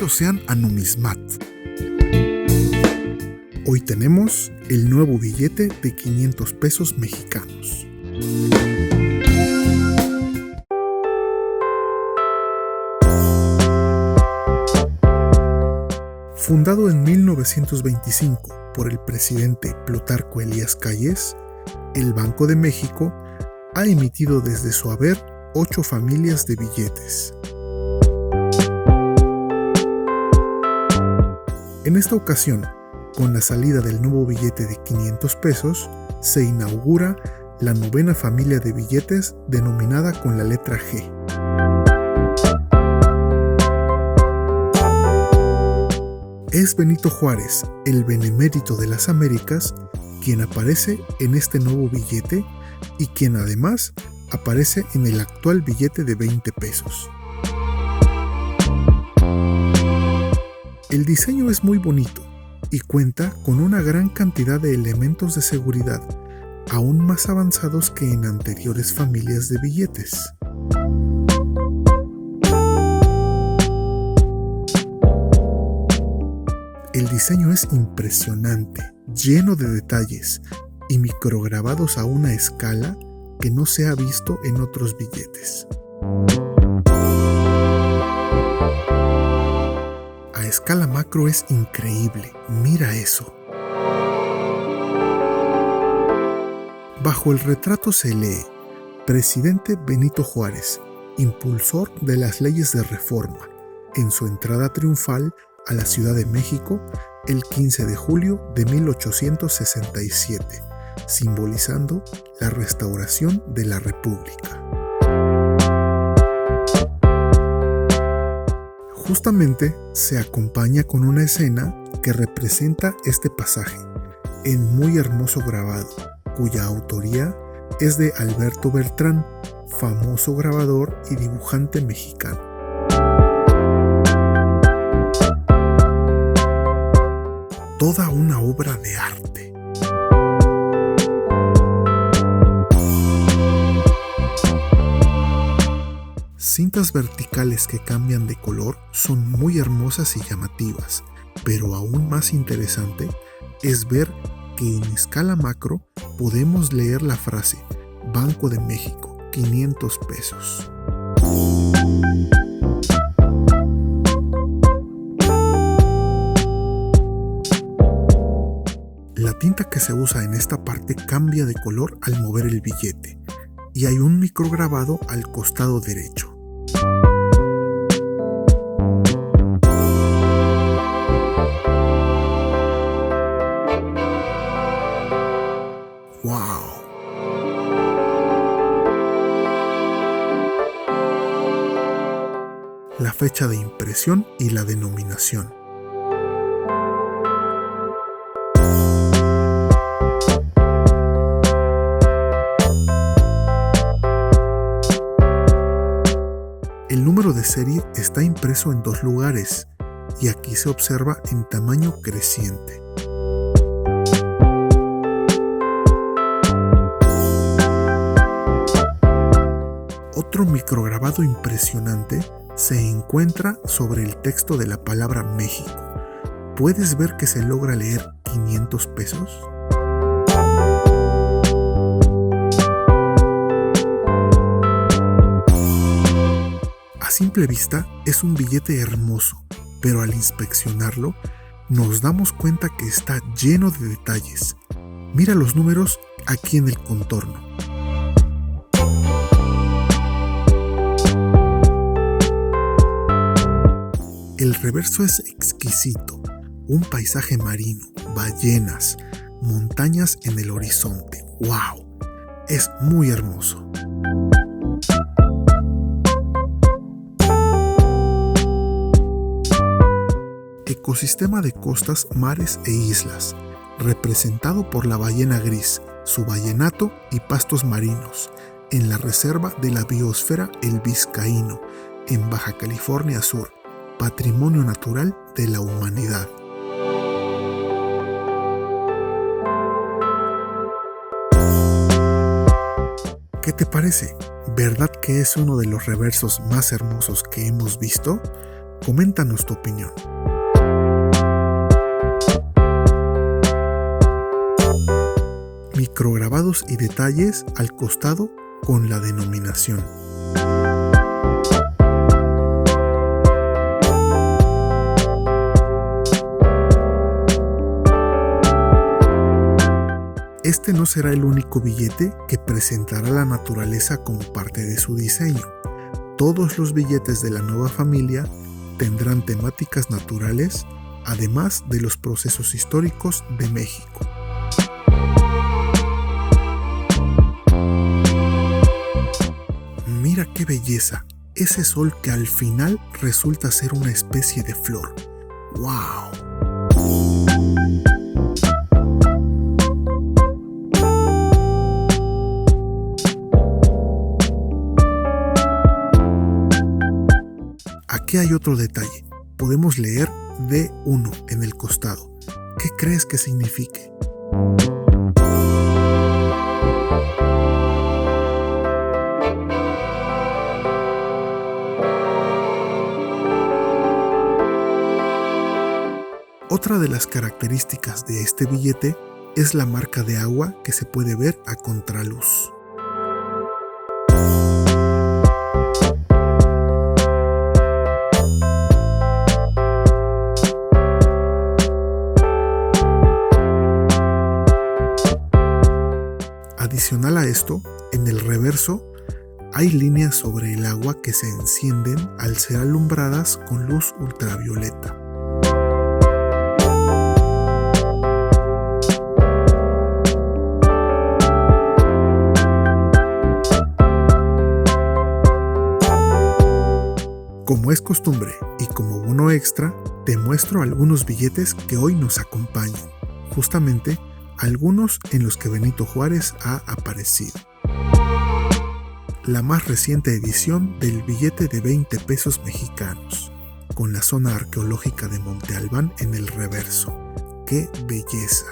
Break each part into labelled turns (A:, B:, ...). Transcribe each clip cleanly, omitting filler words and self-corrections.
A: bienvenidos sean a Numismat. Hoy tenemos el nuevo billete de 500 pesos mexicanos. Fundado en 1925 por el presidente Plutarco Elías Calles, el Banco de México ha emitido desde su haber 8 familias de billetes. En esta ocasión, con la salida del nuevo billete de 500 pesos, se inaugura la 9ª familia de billetes denominada con la letra G. Es Benito Juárez, el benemérito de las Américas, quien aparece en este nuevo billete y quien además aparece en el actual billete de 20 pesos. El diseño es muy bonito y cuenta con una gran cantidad de elementos de seguridad, aún más avanzados que en anteriores familias de billetes. El diseño es impresionante, lleno de detalles y micrograbados a una escala que no se ha visto en otros billetes. A escala macro es increíble, mira eso. Bajo el retrato se lee: Presidente Benito Juárez, impulsor de las leyes de reforma, en su entrada triunfal a la Ciudad de México el 15 de julio de 1867, simbolizando la restauración de la República. Justamente se acompaña con una escena que representa este pasaje, en muy hermoso grabado, cuya autoría es de Alberto Beltrán, famoso grabador y dibujante mexicano. Toda una obra de arte. Cintas verticales que cambian de color son muy hermosas y llamativas, pero aún más interesante es ver que en escala macro podemos leer la frase Banco de México, 500 pesos. La tinta que se usa en esta parte cambia de color al mover el billete y hay un micrograbado al costado derecho. ¡Wow! La fecha de impresión y la denominación. El número de serie está impreso en 2 lugares y aquí se observa en tamaño creciente. Otro micrograbado impresionante se encuentra sobre el texto de la palabra México. ¿Puedes ver que se logra leer 500 pesos? A simple vista es un billete hermoso, pero al inspeccionarlo nos damos cuenta que está lleno de detalles. Mira los números aquí en el contorno. El reverso es exquisito, un paisaje marino, ballenas, montañas en el horizonte. ¡Wow! Es muy hermoso. Ecosistema de costas, mares e islas, representado por la ballena gris, su vallenato y pastos marinos, en la reserva de la biosfera El Vizcaíno, en Baja California Sur, Patrimonio Natural de la Humanidad. ¿Qué te parece? ¿Verdad que es uno de los reversos más hermosos que hemos visto? Coméntanos tu opinión. Micrograbados y detalles al costado con la denominación. Este no será el único billete que presentará la naturaleza como parte de su diseño. Todos los billetes de la nueva familia tendrán temáticas naturales, además de los procesos históricos de México. Mira qué belleza, ese sol que al final resulta ser una especie de flor. ¡Wow! Aquí hay otro detalle. Podemos leer D1 en el costado. ¿Qué crees que signifique? Otra de las características de este billete es la marca de agua que se puede ver a contraluz. Adicional a esto, en el reverso hay líneas sobre el agua que se encienden al ser alumbradas con luz ultravioleta. Como es costumbre y como bono extra, te muestro algunos billetes que hoy nos acompañan, justamente algunos en los que Benito Juárez ha aparecido. La más reciente edición del billete de 20 pesos mexicanos, con la zona arqueológica de Monte Albán en el reverso. ¡Qué belleza!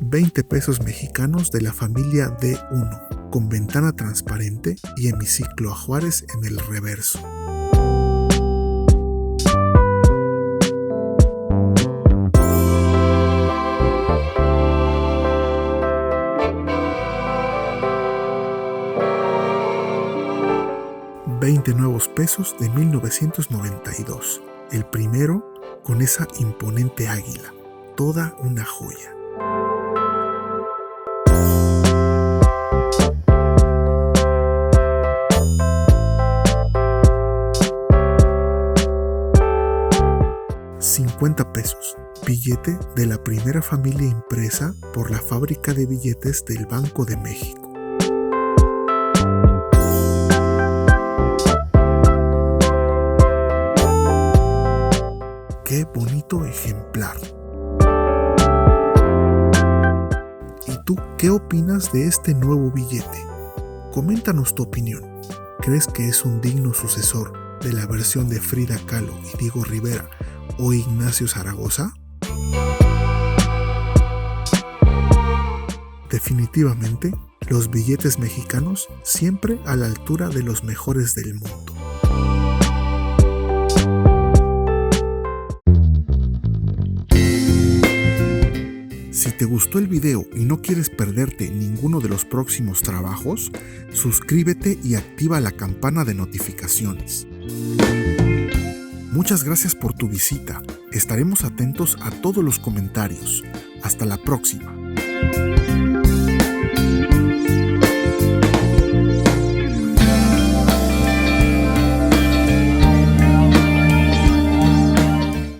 A: $20 mexicanos de la familia D1, con ventana transparente y hemiciclo a Juárez en el reverso. $20 nuevos pesos de 1992, el primero con esa imponente águila, toda una joya. $50, billete de la primera familia impresa por la fábrica de billetes del Banco de México. ¡Qué bonito ejemplar! ¿Y tú qué opinas de este nuevo billete? Coméntanos tu opinión. ¿Crees que es un digno sucesor de la versión de Frida Kahlo y Diego Rivera o Ignacio Zaragoza? Definitivamente, los billetes mexicanos siempre a la altura de los mejores del mundo. Si te gustó el video y no quieres perderte ninguno de los próximos trabajos, suscríbete y activa la campana de notificaciones. Muchas gracias por tu visita. Estaremos atentos a todos los comentarios. Hasta la próxima.